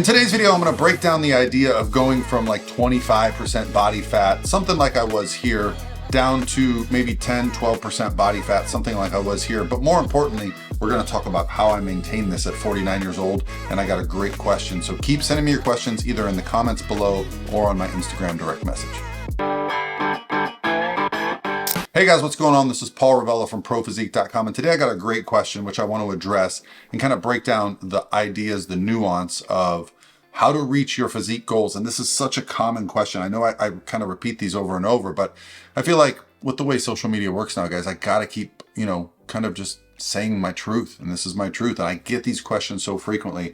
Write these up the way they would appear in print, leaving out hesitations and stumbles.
In today's video, I'm gonna break down the idea of going from like 25% body fat, something like I was here, down to maybe 10, 12% body fat, something like I was here. But more importantly, we're gonna talk about how I maintain this at 49 years old. And I got a great question. So keep sending me your questions either in the comments below or on my Instagram direct message. Hey guys, what's going on? This is Paul Ravella from ProPhysique.com, and today I got a great question which I want to address and kind of break down the ideas, the nuance of how to reach your physique goals. And this is such a common question. I know I kind of repeat these over and over, but I feel like with the way social media works now, guys, I gotta keep, kind of just saying my truth, and this is my truth. And I get these questions so frequently.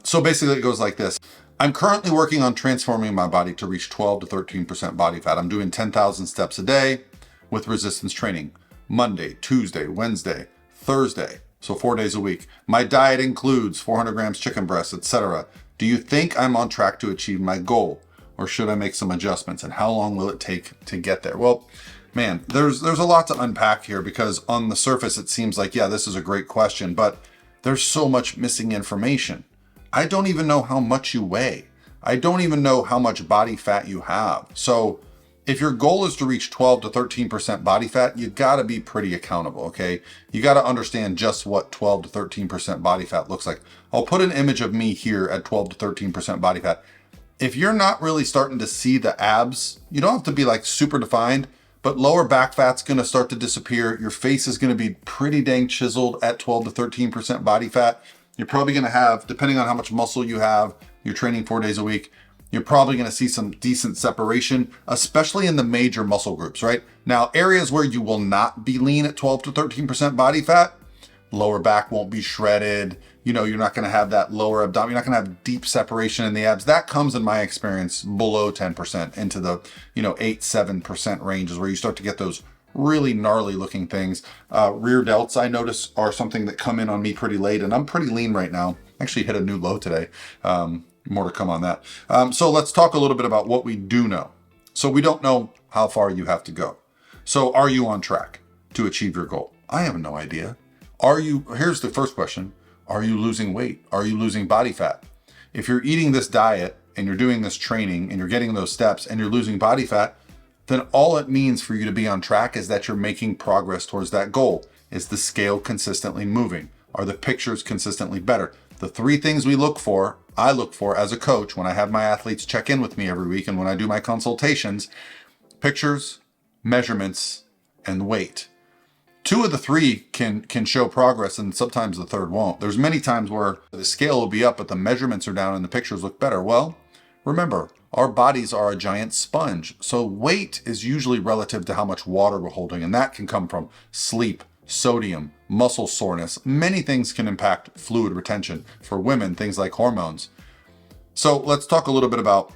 So basically it goes like this. I'm currently working on transforming my body to reach 12 to 13% body fat. I'm doing 10,000 steps a day with resistance training, Monday, Tuesday, Wednesday, Thursday, so 4 days a week. My diet includes 400 grams chicken breast, etc. Do you think I'm on track to achieve my goal, or should I make some adjustments, and how long will it take to get there? Well, man, there's a lot to unpack here, because on the surface it seems like, yeah, this is a great question, but there's so much missing information. I don't even know how much you weigh. I don't even know how much body fat you have. So if your goal is to reach 12 to 13% body fat, you gotta be pretty accountable, okay? You gotta understand just what 12 to 13% body fat looks like. I'll put an image of me here at 12 to 13% body fat. If you're not really starting to see the abs, you don't have to be like super defined, but lower back fat's gonna start to disappear. Your face is gonna be pretty dang chiseled at 12 to 13% body fat. You're probably gonna have, depending on how much muscle you have, you're training 4 days a week, you're probably gonna see some decent separation, especially in the major muscle groups, right? Now, areas where you will not be lean at 12 to 13% body fat, lower back won't be shredded, you're not gonna have that lower abdomen, you're not gonna have deep separation in the abs. That comes, in my experience, below 10%, into the 8, 7% ranges, where you start to get those really gnarly looking things. Rear delts, I notice, are something that come in on me pretty late, and I'm pretty lean right now. Actually hit a new low today. More to come on that. So let's talk a little bit about what we do know. So we don't know how far you have to go. So are you on track to achieve your goal? I have no idea. Here's the first question. Are you losing weight? Are you losing body fat? If you're eating this diet and you're doing this training and you're getting those steps and you're losing body fat, then all it means for you to be on track is that you're making progress towards that goal. Is the scale consistently moving? Are the pictures consistently better? The three things I look for as a coach when I have my athletes check in with me every week and when I do my consultations: pictures, measurements, and weight. Two of the three can show progress, and sometimes the third won't. There's many times where the scale will be up, but the measurements are down and the pictures look better. Well, remember, our bodies are a giant sponge. So weight is usually relative to how much water we're holding, and that can come from sleep, sodium, muscle soreness. Many things can impact fluid retention. For women, things like hormones. So let's talk a little bit about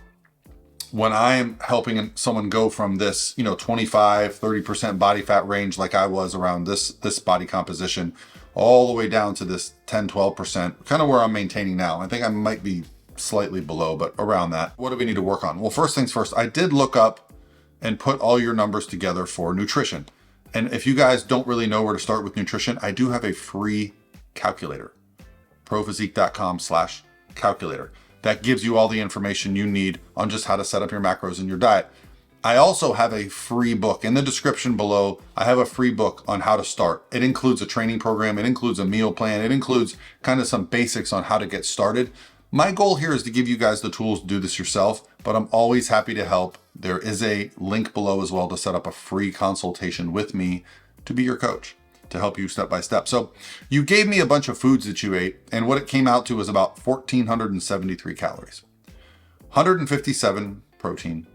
when I'm helping someone go from this, 25, 30% body fat range, like I was around this body composition, all the way down to this 10, 12%, kind of where I'm maintaining now. I think I might be slightly below, but around that. What do we need to work on? Well, first things first, I did look up and put all your numbers together for nutrition. And if you guys don't really know where to start with nutrition, I do have a free calculator, prophysique.com/calculator. That gives you all the information you need on just how to set up your macros in your diet. I also have a free book in the description below. I have a free book on how to start. It includes a training program. It includes a meal plan. It includes kind of some basics on how to get started. My goal here is to give you guys the tools to do this yourself, but I'm always happy to help. There is a link below as well to set up a free consultation with me to be your coach, to help you step by step. So you gave me a bunch of foods that you ate, and what it came out to was about 1,473 calories, 157 protein,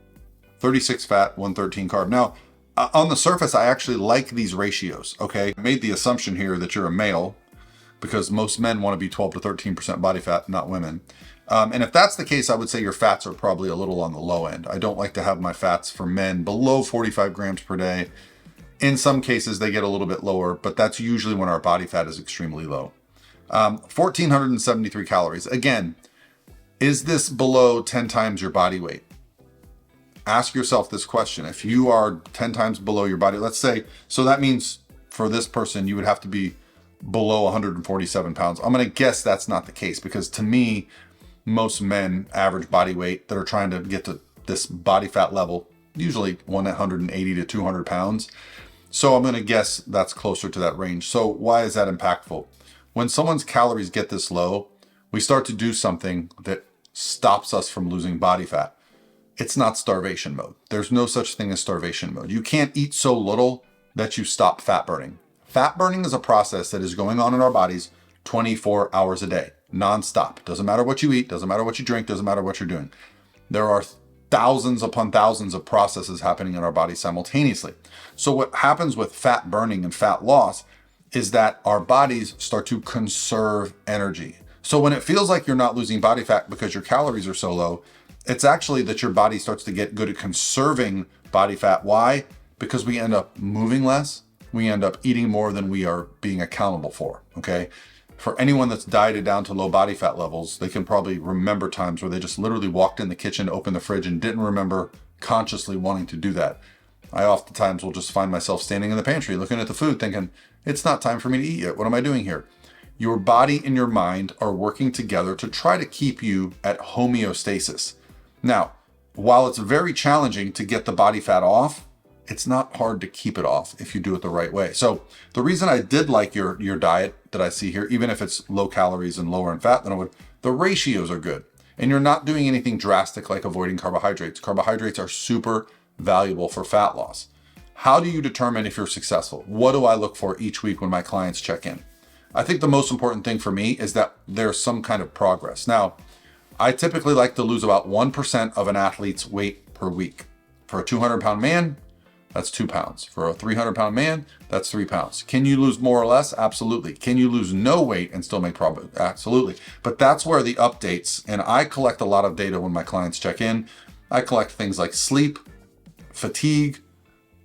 36 fat, 113 carb. Now, on the surface, I actually like these ratios, okay? I made the assumption here that you're a male, because most men want to be 12 to 13% body fat, not women. And if that's the case, I would say your fats are probably a little on the low end. I don't like to have my fats for men below 45 grams per day. In some cases, they get a little bit lower, but that's usually when our body fat is extremely low. 1,473 calories. Again, is this below 10 times your body weight? Ask yourself this question. If you are 10 times below your body, let's say, so that means for this person, you would have to be below 147 pounds. I'm going to guess that's not the case, because to me, most men average body weight that are trying to get to this body fat level, usually 180 to 200 pounds. So I'm going to guess that's closer to that range. So why is that impactful? When someone's calories get this low, we start to do something that stops us from losing body fat. It's not starvation mode. There's no such thing as starvation mode. You can't eat so little that you stop fat burning. Fat burning is a process that is going on in our bodies 24 hours a day, nonstop. Doesn't matter what you eat, doesn't matter what you drink, doesn't matter what you're doing. There are thousands upon thousands of processes happening in our body simultaneously. So what happens with fat burning and fat loss is that our bodies start to conserve energy. So when it feels like you're not losing body fat because your calories are so low, it's actually that your body starts to get good at conserving body fat. Why? Because we end up moving less. We end up eating more than we are being accountable for, okay? For anyone that's dieted down to low body fat levels, they can probably remember times where they just literally walked in the kitchen, opened the fridge, and didn't remember consciously wanting to do that. I oftentimes will just find myself standing in the pantry looking at the food thinking, it's not time for me to eat yet. What am I doing here? Your body and your mind are working together to try to keep you at homeostasis. Now, while it's very challenging to get the body fat off, it's not hard to keep it off if you do it the right way. So the reason I did like your diet that I see here, even if it's low calories and lower in fat than I would, the ratios are good. And you're not doing anything drastic like avoiding carbohydrates. Carbohydrates are super valuable for fat loss. How do you determine if you're successful? What do I look for each week when my clients check in? I think the most important thing for me is that there's some kind of progress. Now, I typically like to lose about 1% of an athlete's weight per week. For a 200-pound man, that's 2 pounds. For a 300-pound man, that's 3 pounds. Can you lose more or less? Absolutely. Can you lose no weight and still make progress? Absolutely. But that's where the updates, and I collect a lot of data when my clients check in. I collect things like sleep, fatigue,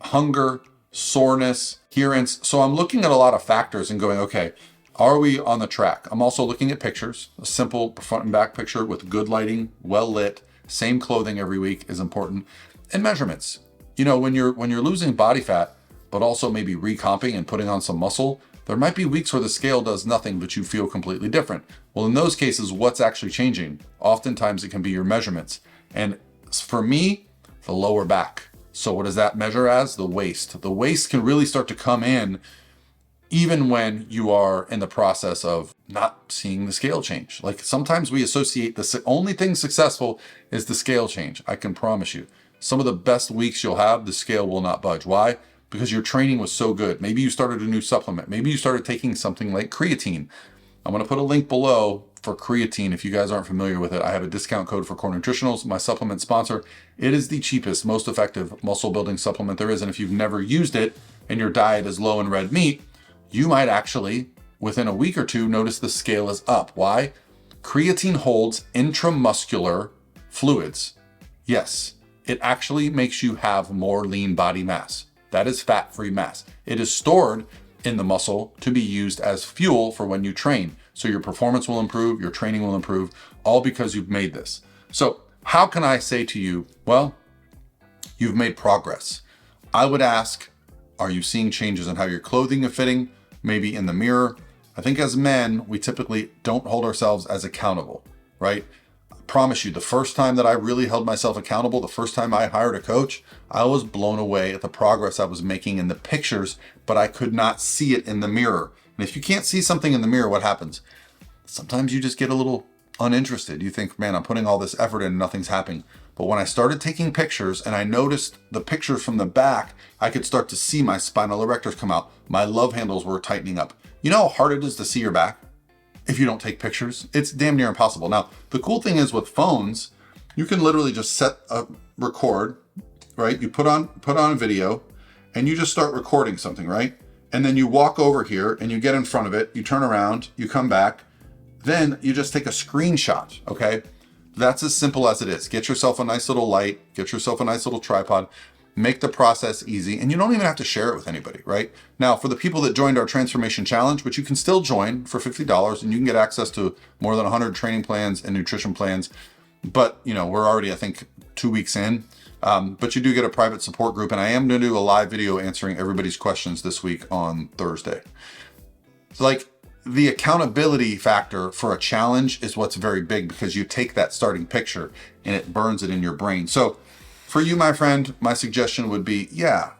hunger, soreness, adherence. So I'm looking at a lot of factors and going, okay, are we on the track? I'm also looking at pictures. A simple front and back picture with good lighting, well lit, same clothing every week is important. And measurements. You know, when you're losing body fat, but also maybe recomping and putting on some muscle, there might be weeks where the scale does nothing, but you feel completely different. Well, in those cases, what's actually changing? Oftentimes it can be your measurements. And for me, the lower back. So what does that measure as? The waist. The waist can really start to come in even when you are in the process of not seeing the scale change. Like sometimes we associate the only thing successful is the scale change. I can promise you. Some of the best weeks you'll have, the scale will not budge. Why? Because your training was so good. Maybe you started a new supplement. Maybe you started taking something like creatine. I'm going to put a link below for creatine. If you guys aren't familiar with it, I have a discount code for Core Nutritionals, my supplement sponsor. It is the cheapest, most effective muscle building supplement there is. And if you've never used it and your diet is low in red meat, you might actually, within a week or two, notice the scale is up. Why? Creatine holds intramuscular fluids. Yes, it actually makes you have more lean body mass. That is fat-free mass. It is stored in the muscle to be used as fuel for when you train. So your performance will improve, your training will improve, all because you've made this. So how can I say to you, well, you've made progress? I would ask, are you seeing changes in how your clothing is fitting? Maybe in the mirror. I think as men, we typically don't hold ourselves as accountable, right? I promise you, the first time that I really held myself accountable, the first time I hired a coach, I was blown away at the progress I was making in the pictures, but I could not see it in the mirror. And if you can't see something in the mirror, what happens? Sometimes you just get a little uninterested. You think, man, I'm putting all this effort in and nothing's happening. But when I started taking pictures and I noticed the pictures from the back, I could start to see my spinal erectors come out. My love handles were tightening up. You know how hard it is to see your back if you don't take pictures? It's damn near impossible. Now, the cool thing is with phones, you can literally just set a record, right? You put on a video and you just start recording something, right? And then you walk over here and you get in front of it, you turn around, you come back, then you just take a screenshot, okay? That's as simple as it is. Get yourself a nice little light, get yourself a nice little tripod, make the process easy, and you don't even have to share it with anybody, right? Now, for the people that joined our Transformation Challenge, which you can still join for $50, and you can get access to more than 100 training plans and nutrition plans, but you know, we're already, I think, 2 weeks in, but you do get a private support group, and I am gonna do a live video answering everybody's questions this week on Thursday. So like, the accountability factor for a challenge is what's very big, because you take that starting picture and it burns it in your brain. So for you, my friend, my suggestion would be, yeah,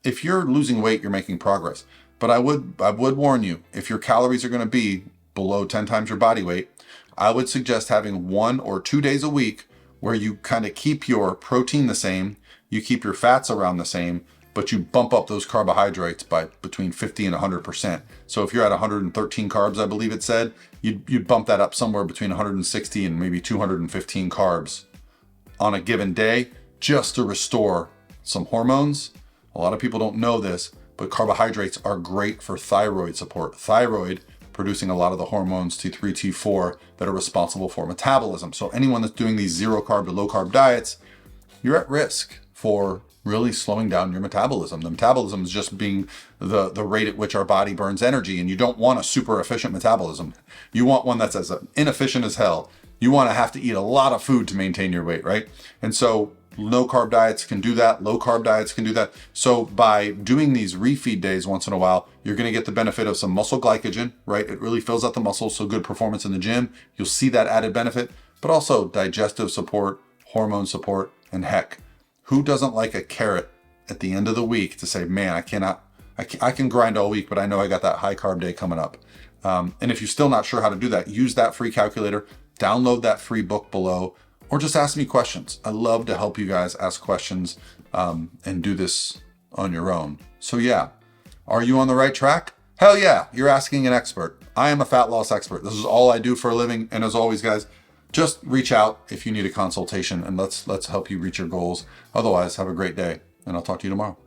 if you're losing weight, you're making progress. But I would warn you, if your calories are going to be below 10 times your body weight, I would suggest having 1 or 2 days a week where you kind of keep your protein the same, you keep your fats around the same, but you bump up those carbohydrates by between 50 and 100%. So if you're at 113 carbs, I believe it said, you'd bump that up somewhere between 160 and maybe 215 carbs on a given day, just to restore some hormones. A lot of people don't know this, but carbohydrates are great for thyroid support. Thyroid producing a lot of the hormones T3, T4 that are responsible for metabolism. So anyone that's doing these 0 carb to low carb diets, you're at risk for really slowing down your metabolism. The metabolism is just being the rate at which our body burns energy, and you don't want a super efficient metabolism. You want one that's as inefficient as hell. You want to have to eat a lot of food to maintain your weight, right? And so no carb diets can do that. Low carb diets can do that. So by doing these refeed days once in a while, you're going to get the benefit of some muscle glycogen, right? It really fills out the muscles, so good performance in the gym. You'll see that added benefit, but also digestive support, hormone support, and heck, who doesn't like a carrot at the end of the week to say, man, I can grind all week, but I know I got that high carb day coming up. And if you're still not sure how to do that, use that free calculator, download that free book below, or just ask me questions. I love to help you guys ask questions and do this on your own. So yeah, are you on the right track? Hell yeah, you're asking an expert. I am a fat loss expert. This is all I do for a living. And as always, guys, just reach out if you need a consultation, and let's help you reach your goals. Otherwise, have a great day, and I'll talk to you tomorrow.